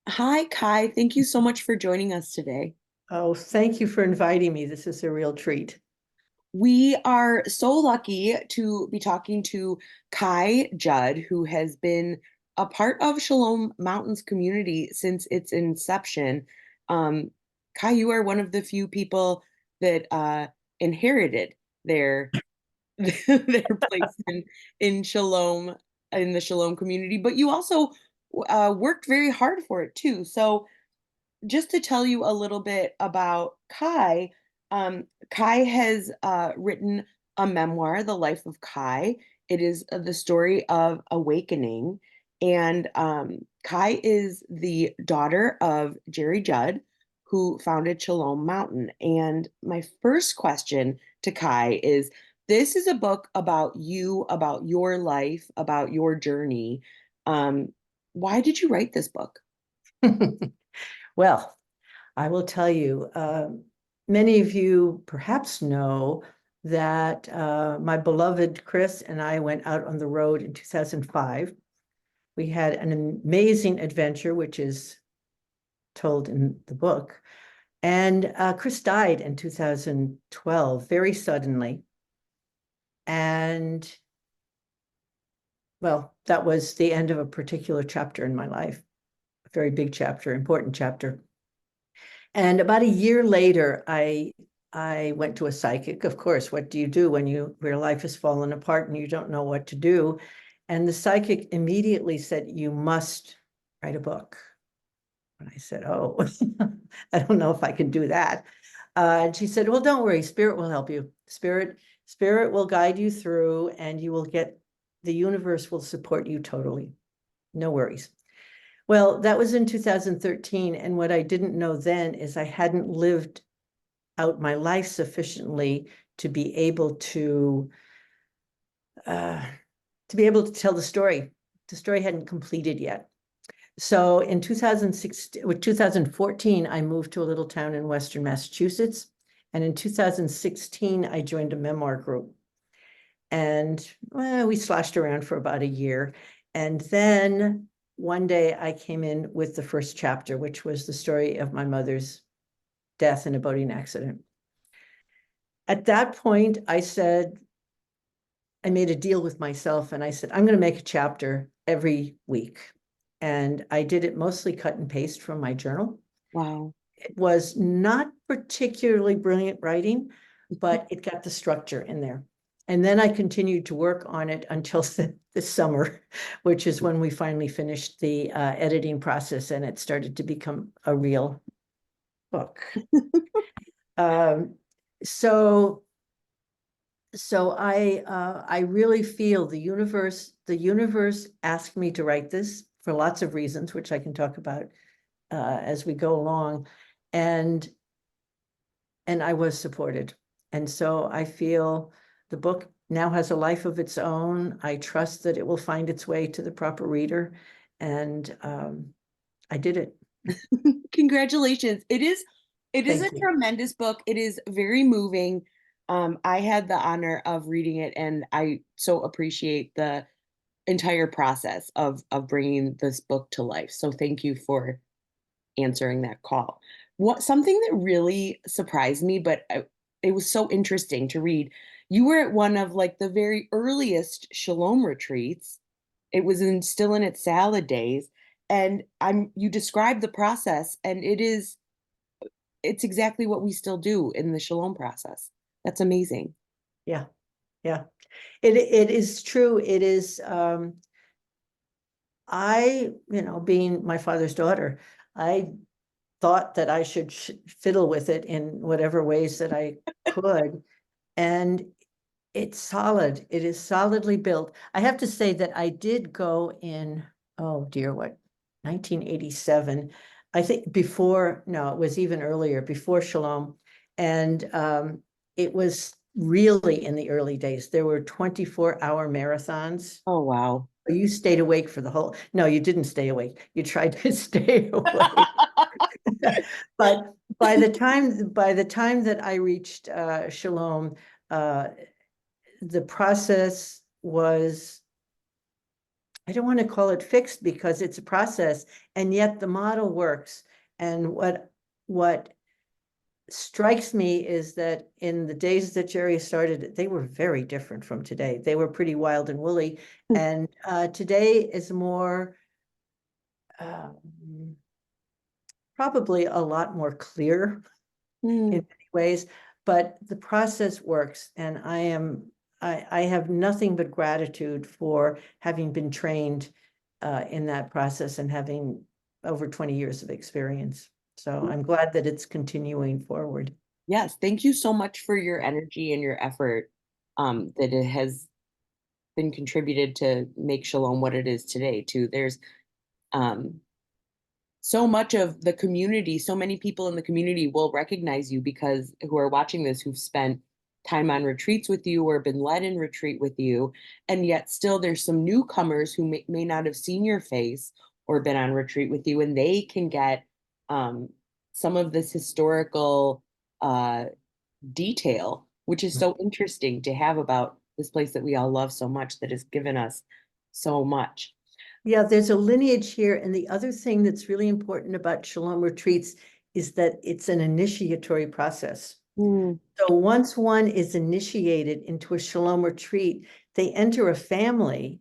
Hi, Kai. Thank you so much for joining us today. Oh, thank you for inviting me. This is a real treat. We are so lucky to be talking to Kai Judd, who has been a part of Shalom Mountains community since its inception. Um, Kai, you are one of the few people that inherited their their place in Shalom in the Shalom community, but you also worked very hard for it too. So just to tell you a little bit about Kai, Kai has written a memoir, The Life of Kai. It is the story of awakening. And Kai is the daughter of Jerry Judd, who founded Shalom Mountain. And my first question to Kai is, this is a book about you, about your life, about your journey. Um, why did you write this book? Well, I will tell you, many of you perhaps know that my beloved Chris and I went out on the road in 2005. We had an amazing adventure, which is told in the book. And Chris died in 2012, very suddenly. And well, that was the end of a particular chapter in my life, a very big chapter, important chapter. And about a year later, I went to a psychic. Of course, what do you do when your life has fallen apart and you don't know what to do? And the psychic immediately said, "You must write a book." And I said, "Oh, I don't know if I can do that." And she said, "Well, don't worry, spirit will help you. Spirit will guide you through, and you will get the universe will support you totally. No worries." Well, that was in 2013. And what I didn't know then is I hadn't lived out my life sufficiently to be able uh, to tell the story. The story hadn't completed yet. So in 2016, with 2014, I moved to a little town in Western Massachusetts. And in 2016, I joined a memoir group. And we slashed around for about a year. And then one day I came in with the first chapter, which was the story of my mother's death in a boating accident. At that point, I made a deal with myself and I said, I'm going to make a chapter every week. And I did it mostly cut and paste from my journal. Wow. It was not particularly brilliant writing, but it got the structure in there. And then I continued to work on it until the summer, which is when we finally finished the editing process and it started to become a real book. Um, so I really feel the universe asked me to write this for lots of reasons, which I can talk about as we go along, and I was supported. And so I feel the book now has a life of its own. I trust that it will find its way to the proper reader, and I did it. Congratulations. It is a Thank you. tremendous book. It is very moving. I had the honor of reading it and I so appreciate the entire process of bringing this book to life. So thank you for answering that call. What something that really surprised me, but it was so interesting to read. You were at one of like the very earliest Shalom retreats. It was still in its salad days, and you described the process, and it's exactly what we still do in the Shalom process. That's amazing. Yeah, yeah. It is true. It is being my father's daughter, I thought that I should fiddle with it in whatever ways that I could. And it's solid. It is solidly built. I have to say that I did go in, oh dear, what, 1987. I think before, no, it was even earlier, before Shalom. And it was really in the early days. There were 24-hour marathons. Oh, wow. You stayed awake for the whole, no, you didn't stay awake. You tried to stay awake. But by the time that I reached Shalom, uh, the process was I don't want to call it fixed because it's a process, and yet the model works. And what strikes me is that in the days that Jerry started, they were very different from today. They were pretty wild and woolly, and today is more um, probably a lot more clear in Mm. many ways, but the process works, and I have nothing but gratitude for having been trained in that process and having over 20 years of experience. So I'm glad that it's continuing forward. Yes, thank you so much for your energy and your effort, that it has been contributed to make Shalom what it is today too. There's um, so much of the community, so many people in the community will recognize you because who are watching this, who've spent time on retreats with you or been led in retreat with you. And yet still there's some newcomers who may not have seen your face or been on retreat with you, and they can get um, some of this historical uh, detail, which is so interesting to have about this place that we all love so much, that has given us so much. Yeah, there's a lineage here. And the other thing that's really important about Shalom retreats is that it's an initiatory process. Mm, So once one is initiated into a Shalom retreat, they enter a family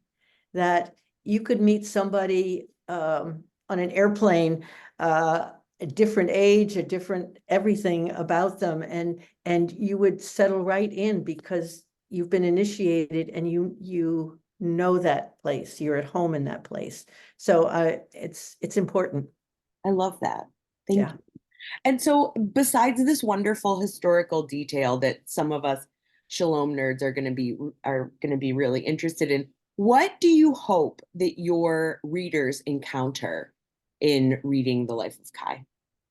that you could meet somebody on an airplane, a different age, a different everything about them, and you would settle right in because you've been initiated and you know that place. You're at home in that place. So it's important. I love that. Thank Yeah. you. And so, besides this wonderful historical detail that some of us Shalom nerds are going to be really interested in, what do you hope that your readers encounter in reading The Life of Kai?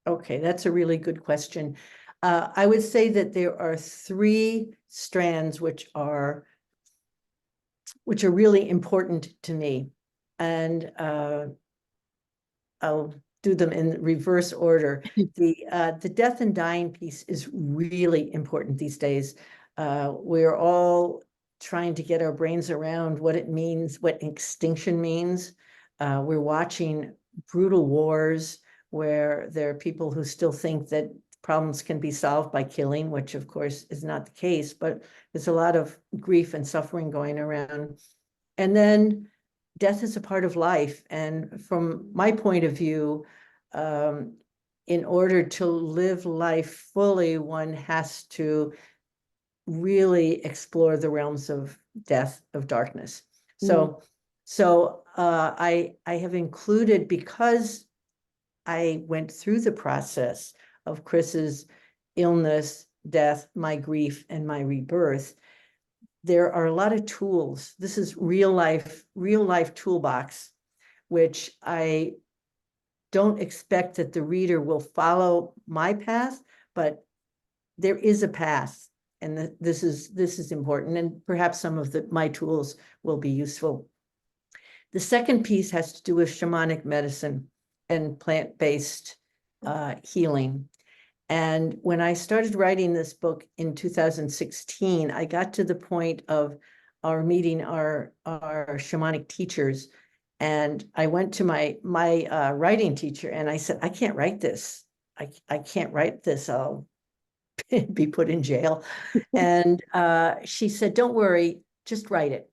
Okay, that's a really good question. I would say that there are three strands which are really important to me, and I'll do them in reverse order. The death and dying piece is really important these days. We're all trying to get our brains around what it means, what extinction means. We're watching brutal wars where there are people who still think that problems can be solved by killing, which of course is not the case, but there's a lot of grief and suffering going around. And then death is a part of life. And from my point of view, um, in order to live life fully, one has to really explore the realms of death, of darkness. Mm, So I have included, because I went through the process of Chris's illness, death, my grief, and my rebirth, there are a lot of tools. This is real life toolbox, which I don't expect that the reader will follow my path, but there is a path, and this is important, and perhaps some of my tools will be useful. The second piece has to do with shamanic medicine and plant-based healing. And when I started writing this book in 2016, I got to the point of our meeting our shamanic teachers. And I went to my writing teacher and I said, I can't write this. I can't write this. I'll be put in jail. And she said, don't worry, just write it.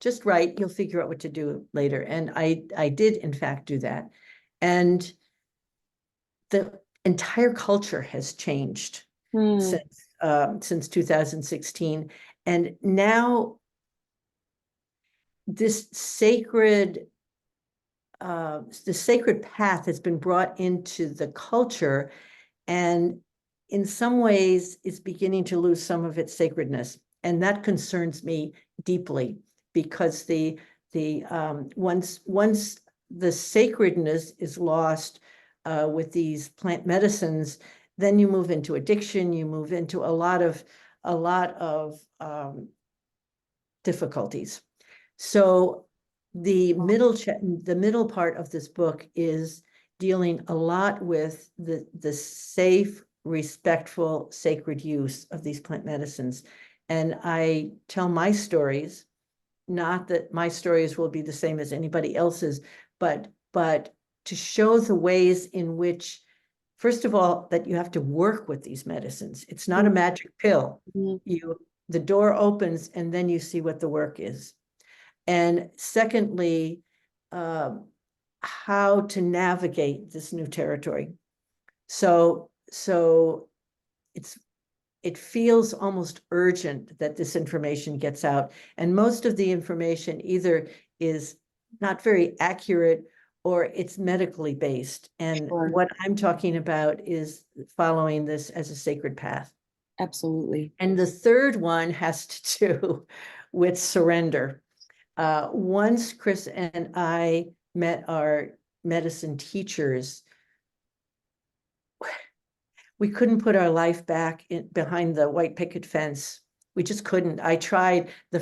Just write, you'll figure out what to do later. And I did, in fact, do that. And the entire culture has changed mm, since 2016, and now this sacred path has been brought into the culture, and in some ways is beginning to lose some of its sacredness, and that concerns me deeply, because once the sacredness is lost with these plant medicines, then you move into addiction, you move into a lot of difficulties. So the middle part of this book is dealing a lot with the safe, respectful, sacred use of these plant medicines. And I tell my stories, not that my stories will be the same as anybody else's, but to show the ways in which, first of all, that you have to work with these medicines. It's not a magic pill. Mhm. The door opens and then you see what the work is. And secondly, how to navigate this new territory. So it feels almost urgent that this information gets out. And most of the information either is not very accurate or it's medically based. And Sure. what I'm talking about is following this as a sacred path. Absolutely. And the third one has to do with surrender. Once Chris and I met our medicine teachers, we couldn't put our life back behind the white picket fence. We just couldn't. I tried the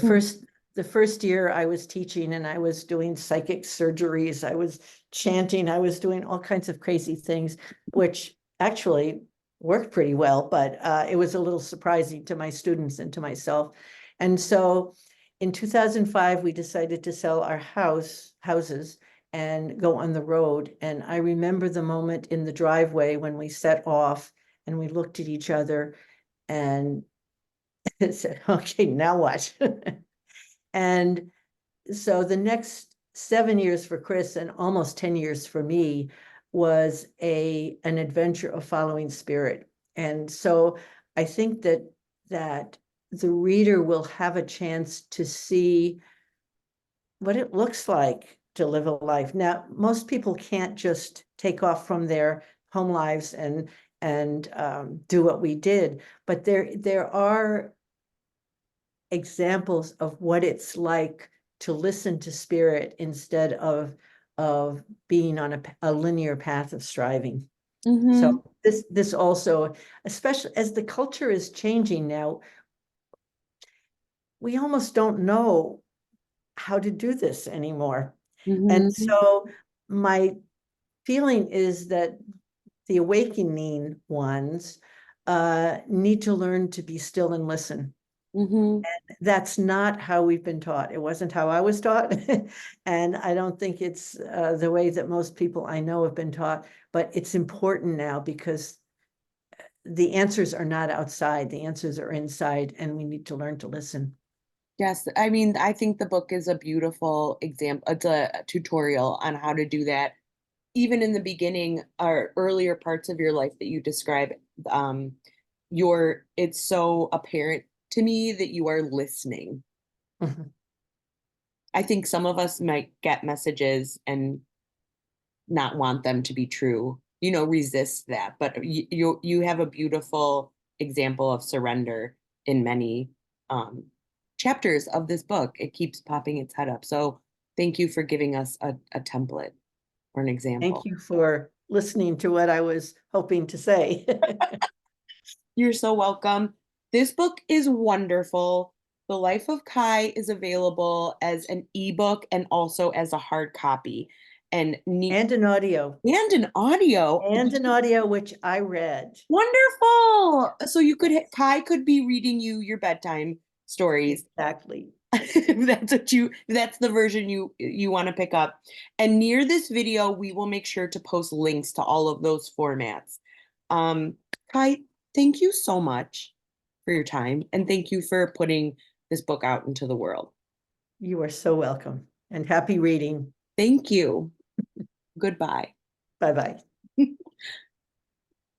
first year I was teaching and I was doing psychic surgeries. I was chanting. I was doing all kinds of crazy things, which actually worked pretty well, but it was a little surprising to my students and to myself. And so in 2005, we decided to sell our houses and go on the road. And I remember the moment in the driveway when we set off and we looked at each other and said, okay, now what? And so the next 7 years for Chris and almost 10 years for me was an adventure of following spirit. And so I think that the reader will have a chance to see what it looks like to live a life. Now, most people can't just take off from their home lives and do what we did, but there are examples of what it's like to listen to spirit instead of being on a linear path of striving. Mm-hmm. So this also, especially as the culture is changing now, we almost don't know how to do this anymore. And Mm-hmm. so my feeling is that the awakening ones need to learn to be still and listen. Mm-hmm. That's not how we've been taught. It wasn't how I was taught. And I don't think it's the way that most people I know have been taught, but it's important now because the answers are not outside. The answers are inside, and we need to learn to listen. Yes, I mean, I think the book is a beautiful example. It's a tutorial on how to do that. Even in the beginning or earlier parts of your life that you describe, um, it's so apparent to me that you are listening. Mhm. I think some of us might get messages and not want them to be true, resist that. But you have a beautiful example of surrender in many um, chapters of this book. It keeps popping its head up. So thank you for giving us a template or an Thank example. you for listening to what I was hoping to say. You're so welcome. This book is wonderful. The Life of Kai is available as an ebook and also as a hard copy. And And an audio. and an audio. And an audio, which I read. Wonderful. So Kai could be reading you your bedtime stories. Exactly. That's the version you want to pick up. And near this video, we will make sure to post links to all of those formats. Kai, thank you so much for your time and thank you for putting this book out into the world. You are so welcome and happy reading. Thank you. Goodbye. Bye-bye.